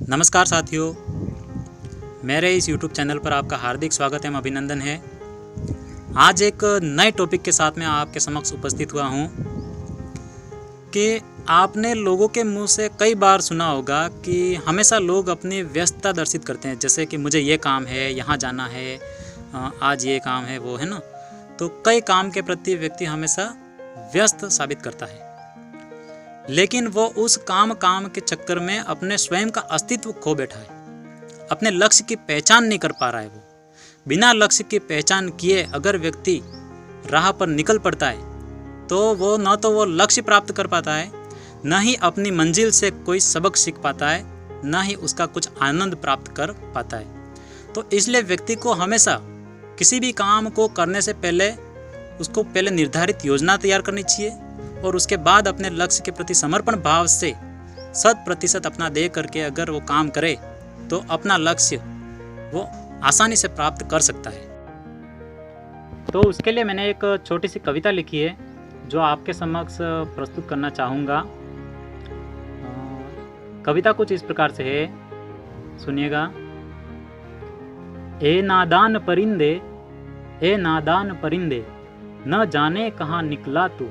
नमस्कार साथियों, मेरे इस YouTube चैनल पर आपका हार्दिक स्वागत एवं अभिनंदन है। आज एक नए टॉपिक के साथ मैं आपके समक्ष उपस्थित हुआ हूँ कि आपने लोगों के मुंह से कई बार सुना होगा कि हमेशा लोग अपनी व्यस्तता दर्शित करते हैं, जैसे कि मुझे ये काम है, यहाँ जाना है, आज ये काम है, वो है ना। तो कई काम के प्रति व्यक्ति हमेशा व्यस्त साबित करता है, लेकिन वो उस काम के चक्कर में अपने स्वयं का अस्तित्व खो बैठा है। अपने लक्ष्य की पहचान नहीं कर पा रहा है। वो बिना लक्ष्य की पहचान किए अगर व्यक्ति राह पर निकल पड़ता है तो वो न तो वो लक्ष्य प्राप्त कर पाता है, न ही अपनी मंजिल से कोई सबक सीख पाता है, न ही उसका कुछ आनंद प्राप्त कर पाता है। तो इसलिए व्यक्ति को हमेशा किसी भी काम को करने से पहले उसको पहले निर्धारित योजना तैयार करनी चाहिए और उसके बाद अपने लक्ष्य के प्रति समर्पण भाव से 100% अपना दे करके अगर वो काम करे तो अपना लक्ष्य वो आसानी से प्राप्त कर सकता है। तो उसके लिए मैंने एक छोटी सी कविता लिखी है जो आपके समक्ष प्रस्तुत करना चाहूँगा। कविता कुछ इस प्रकार से है, सुनिएगा। ए नादान परिंदे न जाने कहाँ निकला तू,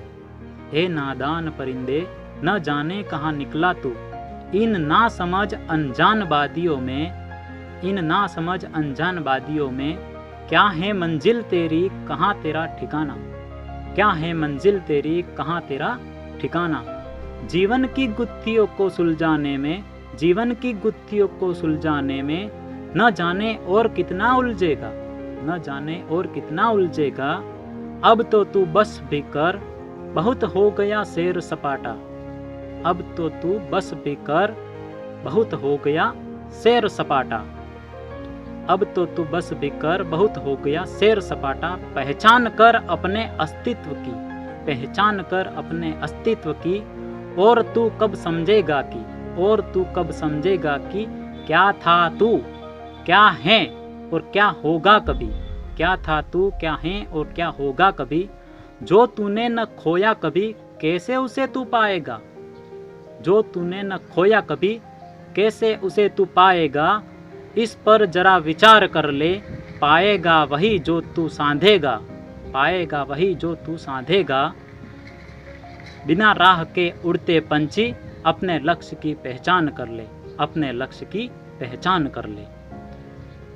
ए नादान परिंदे न जाने कहाँ निकला तू, इन ना समझ अनजान वादियों में क्या है मंजिल तेरी कहाँ तेरा ठिकाना, क्या है मंजिल तेरी कहाँ तेरा ठिकाना। जीवन की गुत्थियों को सुलझाने में न जाने और कितना उलझेगा, अब तो तू बस भी कर, बहुत हो गया सैर सपाटा, अब तो तू बस भी कर, बहुत हो गया सैर सपाटा, अब तो तू बस भी कर, बहुत हो गया सैर सपाटा। पहचान कर अपने अस्तित्व की, और तू कब समझेगा कि क्या था तू क्या है और क्या होगा कभी, क्या था तू क्या है और क्या होगा कभी। जो तूने न खोया कभी कैसे उसे तू पाएगा, जो तूने न खोया कभी कैसे उसे तू पाएगा। इस पर जरा विचार कर ले, पाएगा वही जो तू साधेगा। बिना राह के उड़ते पंछी अपने लक्ष्य की पहचान कर ले।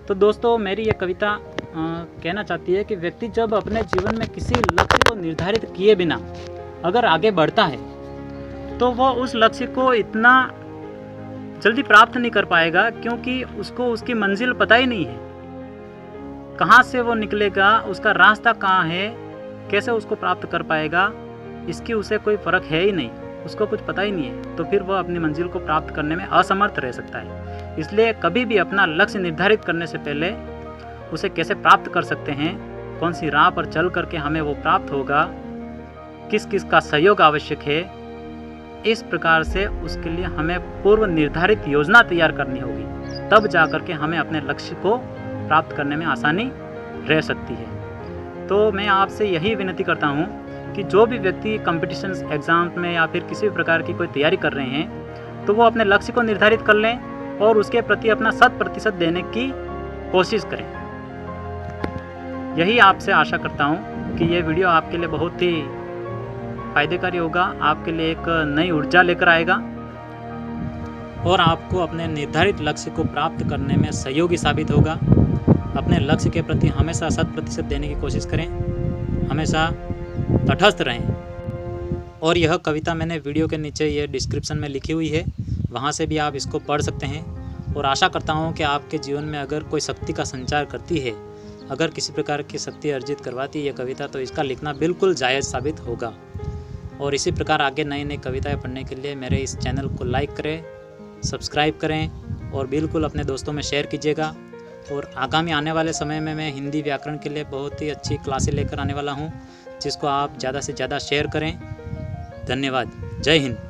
तो दोस्तों, मेरी ये कविता कहना चाहती है कि व्यक्ति जब अपने जीवन में किसी लक्ष्य को निर्धारित किए बिना अगर आगे बढ़ता है तो वो उस लक्ष्य को इतना जल्दी प्राप्त नहीं कर पाएगा, क्योंकि उसको उसकी मंजिल पता ही नहीं है, कहाँ से वो निकलेगा, उसका रास्ता कहाँ है, कैसे उसको प्राप्त कर पाएगा, इसकी उसे कोई फर्क है ही नहीं, उसको कुछ पता ही नहीं है। तो फिर वो अपनी मंजिल को प्राप्त करने में असमर्थ रह सकता है। इसलिए कभी भी अपना लक्ष्य निर्धारित करने से पहले उसे कैसे प्राप्त कर सकते हैं, कौन सी राह पर चल करके हमें वो प्राप्त होगा, किस किस का सहयोग आवश्यक है, इस प्रकार से उसके लिए हमें पूर्व निर्धारित योजना तैयार करनी होगी। तब जा करके हमें अपने लक्ष्य को प्राप्त करने में आसानी रह सकती है। तो मैं आपसे यही विनती करता हूँ कि जो भी व्यक्ति कंपटीशन एग्ज़ाम में या फिर किसी भी प्रकार की कोई तैयारी कर रहे हैं तो वो अपने लक्ष्य को निर्धारित कर लें और उसके प्रति अपना 100% देने की कोशिश करें। यही आपसे आशा करता हूँ कि ये वीडियो आपके लिए बहुत ही फायदेकारी होगा, आपके लिए एक नई ऊर्जा लेकर आएगा और आपको अपने निर्धारित लक्ष्य को प्राप्त करने में सहयोगी साबित होगा। अपने लक्ष्य के प्रति हमेशा 100% देने की कोशिश करें, हमेशा तटस्थ रहें। और यह कविता मैंने वीडियो के नीचे ये डिस्क्रिप्शन में लिखी हुई है, वहाँ से भी आप इसको पढ़ सकते हैं। और आशा करता हूँ कि आपके जीवन में अगर कोई शक्ति का संचार करती है, अगर किसी प्रकार की शक्ति अर्जित करवाती है ये कविता, तो इसका लिखना बिल्कुल जायज़ साबित होगा। और इसी प्रकार आगे नई नई कविताएं पढ़ने के लिए मेरे इस चैनल को लाइक करें, सब्सक्राइब करें और बिल्कुल अपने दोस्तों में शेयर कीजिएगा। और आगामी आने वाले समय में मैं हिंदी व्याकरण के लिए बहुत ही अच्छी क्लासें लेकर आने वाला हूँ, जिसको आप ज़्यादा से ज़्यादा शेयर करें। धन्यवाद। जय हिंद।